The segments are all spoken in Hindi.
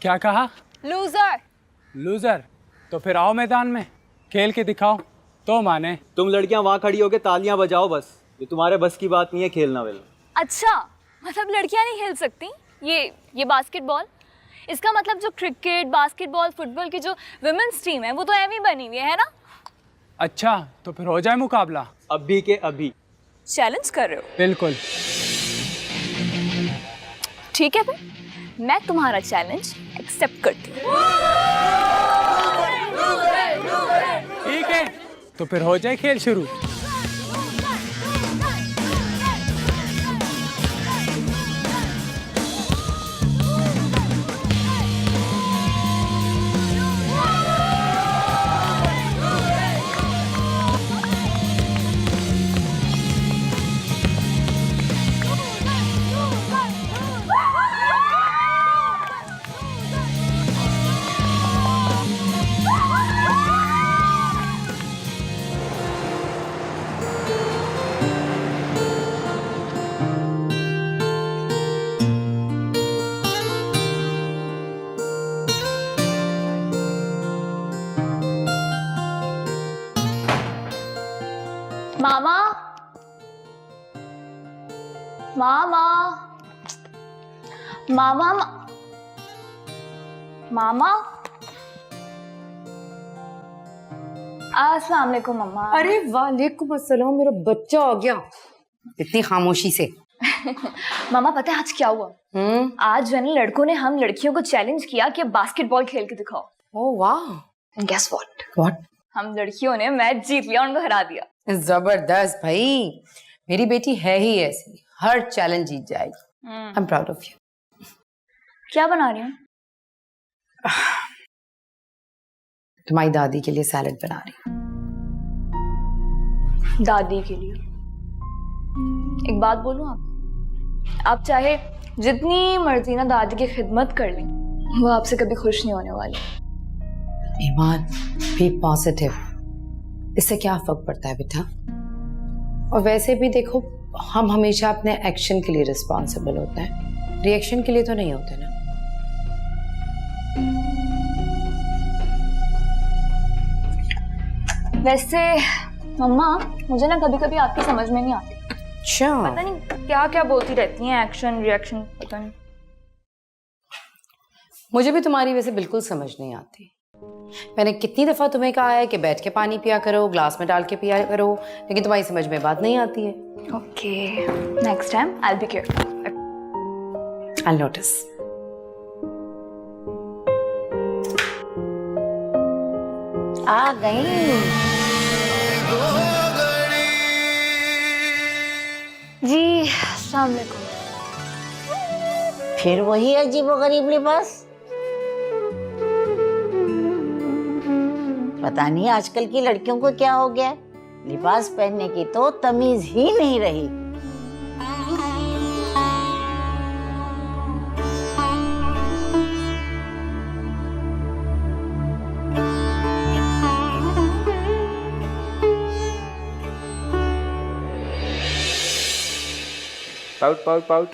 क्या कहा? लूजर। लूजर? तो फिर आओ मैदान में, खेल के दिखाओ तो माने। तुम लड़कियां वहां खड़ी होके तालियां बजाओ बस, ये तुम्हारे बस की बात नहीं है खेलना वेलना। अच्छा, मतलब लड़कियां नहीं खेल सकती ये बास्केटबॉल? इसका मतलब जो क्रिकेट, बास्केटबॉल, फुटबॉल की जो विमेंस टीम है वो तो एम ही बनी हुई है ना? अच्छा, तो फिर हो जाए मुकाबला। अभी के अभी। चैलेंज कर रहे हो? बिल्कुल। ठीक है, फिर मैं तुम्हारा चैलेंज एक्सेप्ट करती हूँ। ठीक है, तो फिर हो जाए खेल शुरू। मामा, मामा, मामा, मामा। अस्सलाम वालेकुम मम्मा। अरे वालेकुम अस्सलाम, मेरा बच्चा आ गया इतनी खामोशी से। मामा पता है आज क्या हुआ? आज जो है ना, लड़कों ने हम लड़कियों को चैलेंज किया कि बास्केटबॉल खेल के दिखाओ। ओह वाह। And guess what? व्हाट? हम लड़कियों ने मैच जीत लिया, उनको हरा दिया। जबरदस्त भाई, मेरी बेटी है ही ऐसी, हर चैलेंज जीत जाएगी। I am proud of you. क्या बना रही हूँ? तुम्हारी दादी के लिए सैलेड बना रही हूँ। दादी के लिए? एक बात बोलूं आप चाहे जितनी मर्जी ना दादी की खिदमत कर लें, वो आपसे कभी खुश नहीं होने वाली। ईमान, बी पॉजिटिव, इससे क्या फर्क पड़ता है बेटा? और वैसे भी देखो, हम हमेशा अपने एक्शन के लिए रिस्पॉन्सिबल होते हैं, रिएक्शन के लिए तो नहीं होते ना। वैसे मम्मा, मुझे ना कभी कभी आपकी समझ में नहीं आती। अच्छा, पता नहीं क्या क्या बोलती रहती हैं, एक्शन रिएक्शन, पता नहीं। मुझे भी तुम्हारी वैसे बिल्कुल समझ नहीं आती। मैंने कितनी दफा तुम्हें कहा है कि बैठ के पानी पिया करो, ग्लास में डाल के पिया करो, लेकिन तुम्हारी समझ में बात नहीं आती है। Okay, next time I will be careful. I will notice. आ गई जी, अस्सलाम वालेकुम। फिर वही अजीबोगरीब लिबास। पता नहीं आजकल की लड़कियों को क्या हो गया, लिबास पहनने की तो तमीज ही नहीं रही। Pout pout pout.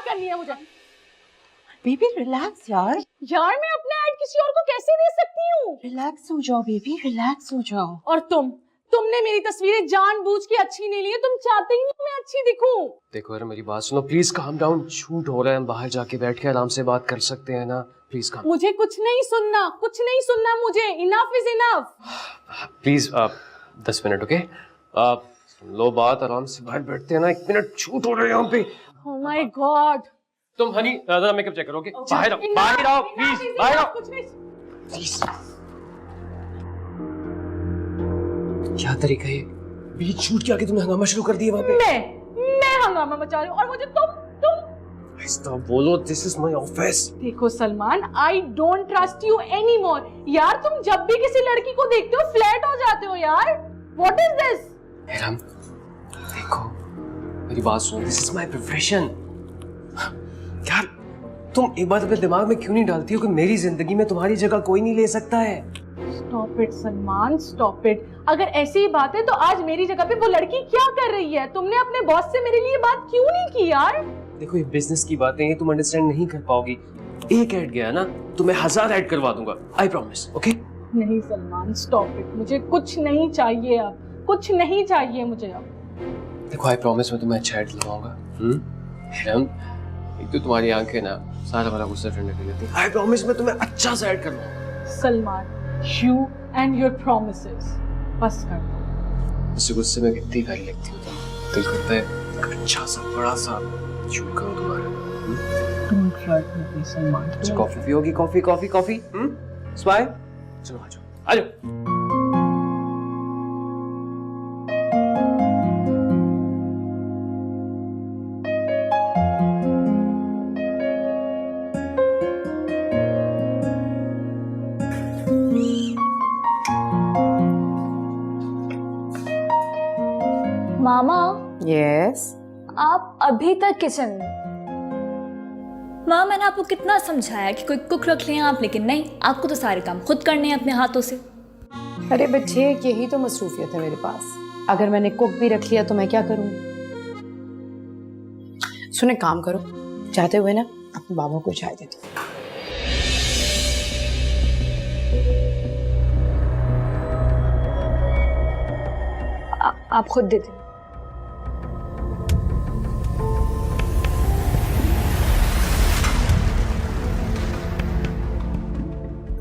करनी है मुझे। बेबी रिलैक्स यार। यार मैं अपना ऐड किसी और को कैसे दे सकती हूँ? रिलैक्स हो जाओ बेबी, रिलैक्स हो जाओ। और तुमने मेरी तस्वीरें जानबूझ के अच्छी नहीं ली है, तुम चाहते ही नहीं मैं अच्छी दिखूं। देखो यार मेरी बात सुनो प्लीज, काम डाउन। शूट हो रहा है, हम बाहर जाके बैठ के आराम से बात कर सकते हैं ना, प्लीज काम। मुझे कुछ नहीं सुनना मुझे। Enough is enough. Please 10 minute okay. सुन लो बात, आराम से बाहर बैठते हैं ना, 1 मिनट। शूट हो रहा है यहाँ पे। Oh my God. तुम हनी जरा मेकअप चेक करोगे? बाहर आओ, बाहर आओ प्लीज, बाहर आओ। कुछ नहीं। प्लीज। क्या तरीका है? बीच छूट के आके तुमने हंगामा शुरू कर दिया वहां पे। मैं हंगामा मचा रही हूँ और मुझे तुम स्टॉप बोलो, दिस इज माय ऑफिस। देखो Salman, I don't trust you any more. यार तुम जब भी किसी लड़की को देखते हो फ्लैट हो जाते हो यार। What is this? हेरम, देखो मेरी बात सुनो, दिस इज माय प्रोफेशन। यार तुम एक बात अपने दिमाग में क्यों नहीं डालती हो कि मेरी जिंदगी में तुम्हारी जगह कोई नहीं ले सकता है? Stop it Salman, stop it. अगर ऐसी ही बात है तो आज मेरी जगह पे वो लड़की क्या कर रही है? तुमने अपने बॉस से मेरे लिए बात क्यों नहीं की यार? देखो ये बिजनेस की बातें हैं, तुम अंडरस्टैंड नहीं कर पाओगी। एक ऐड गया ना तो मैं 1000 ऐड करवा दूंगा, आई प्रॉमिस। ओके? नहीं सलमान, स्टॉप इट। मुझे कुछ नहीं चाहिए अब, कुछ नहीं चाहिए मुझे अब। देखो आई प्रॉमिस मैं तुम्हें अच्छा ऐड दिलवाऊंगा। हिरम, एक तो तुम्हारी आंखें ना सारा वाला गुस्सा ठंडा कर देती। आई प्रॉमिस मैं तुम्हें अच्छा सा ऐड करवाऊंगा। Salman, you and your promises, बस कर दो। इस गुस्से में कितनी गाली लगती हो तुम। दिल करता है एक अच्छा सा बड़ा सा शूट करो तुम्हारा। Don't flirt with me Salman. अच्छा कॉफी पियोगी? Coffee coffee coffee. स्माइल। चलो आ जाओ आ जाओ। मामा, यस। आप अभी तक किचन में? माँ, मैंने आपको कितना समझाया कि कोई कुक रख लें आप, लेकिन नहीं, आपको तो सारे काम खुद करने हैं अपने हाथों से। अरे बच्चे, यही तो मसरूफियत है मेरे पास। अगर मैंने कुक भी रख लिया तो मैं क्या करूंगी? सुने, काम करो, चाहते हुए ना अपने बाबा को चाय दे दो। आप खुद दे दो।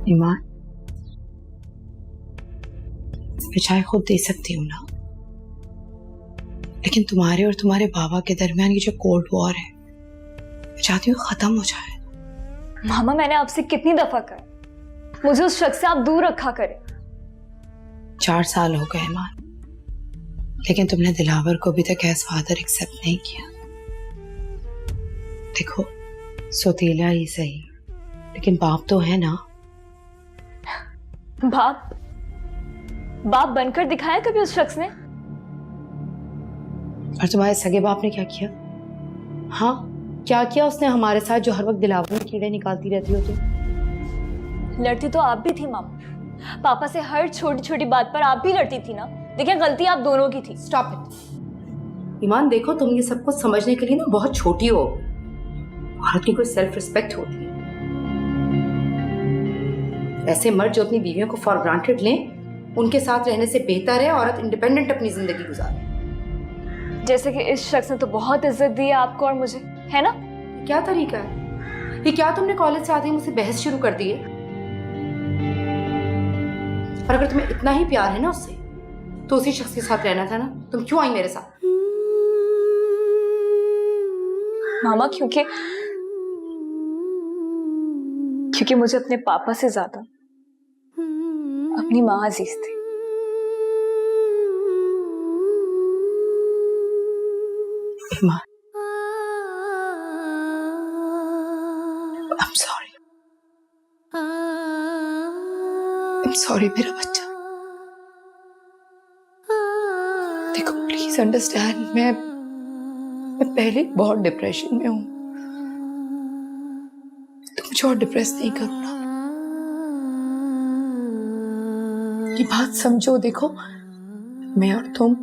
ईमान, मैं चाय खुद दे सकती हूँ ना, लेकिन तुम्हारे और तुम्हारे बाबा के दरमियान ये जो कोल्ड वॉर है, मैं चाहती हूँ खत्म हो जाए। मामा, मैंने आपसे कितनी दफा कहा मुझे उस शख्स से आप दूर रखा करें। 4 साल हो गए ईमान, लेकिन तुमने दिलावर को अभी तक एज फादर एक्सेप्ट नहीं किया। देखो, सौतेला ही सही, लेकिन बाप तो है ना। बाप बनकर दिखाया कभी उस शख्स ने? और तुम्हारे सगे बाप ने क्या किया? हाँ, क्या किया उसने हमारे साथ, जो हर वक्त दिलावर में कीड़े निकालती रहती हो तुम? लड़ती तो आप भी थी मामा। पापा से हर छोटी छोटी बात पर आप भी लड़ती थी ना। देखिए, गलती आप दोनों की थी। Stop it. ईमान, देखो तुम ये सब कुछ समझने के लिए ना बहुत छोटी हो। औरत की कोई सेल्फ रिस्पेक्ट होती है। ऐसे मर्द जो अपनी बीवियों को फॉर ग्रांटेड लें, उनके साथ रहने से बेहतर है औरत इंडिपेंडेंट अपनी जिंदगी गुजारे। जैसे कि इस शख्स ने तो बहुत इज्जत दी है आपको और मुझे, है ना? क्या तरीका है ये? क्या तुमने कॉलेज से आते ही मुझसे बहस शुरू कर दी है? और अगर तुम्हें इतना ही प्यार है ना उससे, तो उसी शख्स के साथ रहना था ना। तुम क्यों आई मेरे साथ? मामा, क्योंकि मुझे अपने पापा से ज्यादा अपनी माँ अजीज थी। माँ, I'm sorry. I'm sorry मेरा बच्चा। देखो प्लीज अंडरस्टैंड, मैं पहले बहुत डिप्रेशन में हूँ, तो मुझे और डिप्रेस नहीं करो ना। ये बात समझो। देखो, मैं और तुम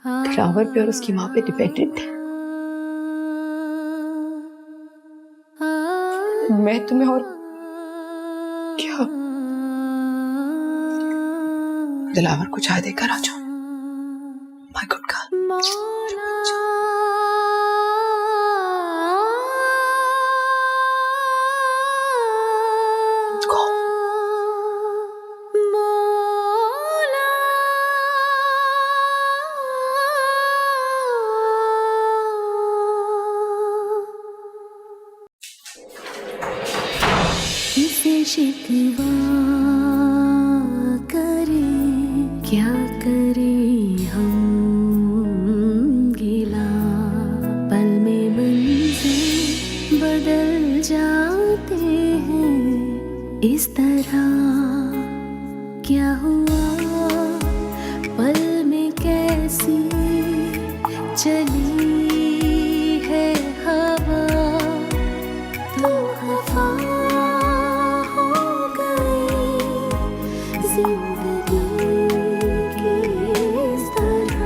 दिलावर पे और उसकी माँ पे डिपेंडेंट है। मैं तुम्हें और क्या दिलावर को चाय देकर आ जाओ। My good girl. शिकवा करें, क्या करें हम गिला, पल में मंज़िल बदल जाते हैं इस तरह। क्या हुआ पल में कैसी चली है हवा, तो खफा हो गई जिंदगी की इस तरह।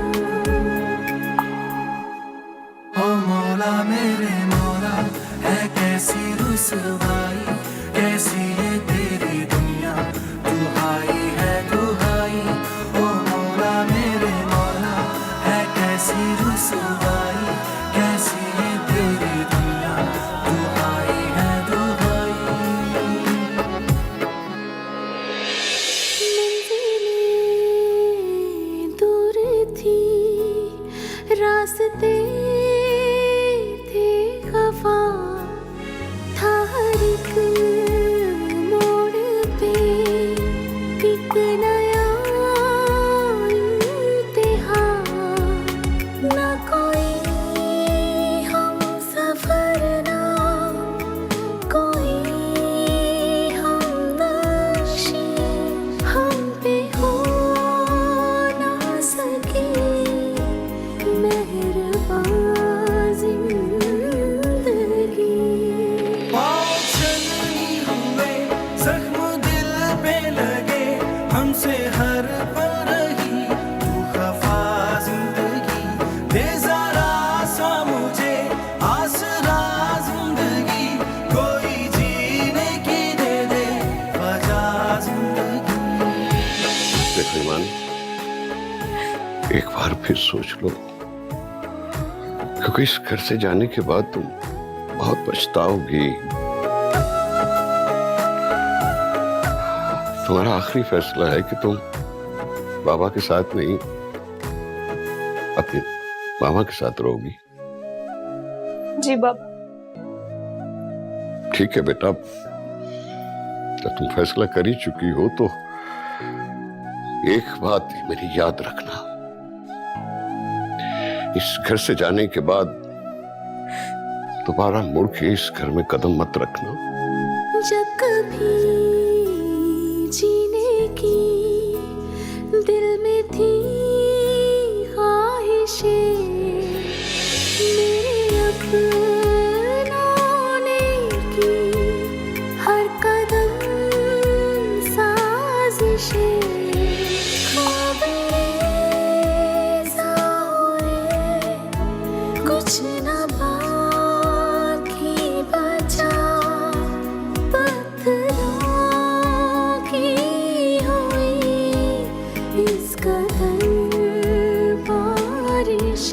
ओ मौला मेरे मौला, है कैसी रुसवाई, कैसी ये तेरी दुनिया, दुहाई है दुहाई। ओ मौला मेरे मौला, है कैसी रुसवाई, कैसी ये तेरी दुनिया, दुहाई है दुहाई। मंजिलें दूर थी, रास्ते थे खफा, था हर एक मोड़ पे एक नया इम्तिहान। ना कोई हम सफर, ना कोई हम नक्शे, हम पे हो ना सके मेहरबान जिंदगी। पाँव चल नहीं हुए, जख्म दिल पे लगे, हमसे हर पल रही तू खफा जिंदगी। दे जरा सा मुझे आसरा जिंदगी, कोई जीने की दे दे वजह जिंदगी। देखो ईमान, एक बार फिर सोच लो, क्योंकि इस घर से जाने के बाद तुम बहुत पछताओगी। तुम्हारा आखिरी फैसला है कि तुम बाबा के साथ नहीं, अपनी मामा के साथ रहोगी। जी बाबा। ठीक है बेटा, जब तुम फैसला कर ही चुकी हो तो एक बात मेरी याद रखना, इस घर से जाने के बाद दोबारा मुड़ के इस घर में कदम मत रखना। जब कभी जीने की दिल में थी ख्वाहिशें, मेरे अपनों ने की हर कदम साजिशें। ख्वाब ऐसा हुए, कुछ न बाकी बचा, पत्थरों की हुई इस कदर बारिश।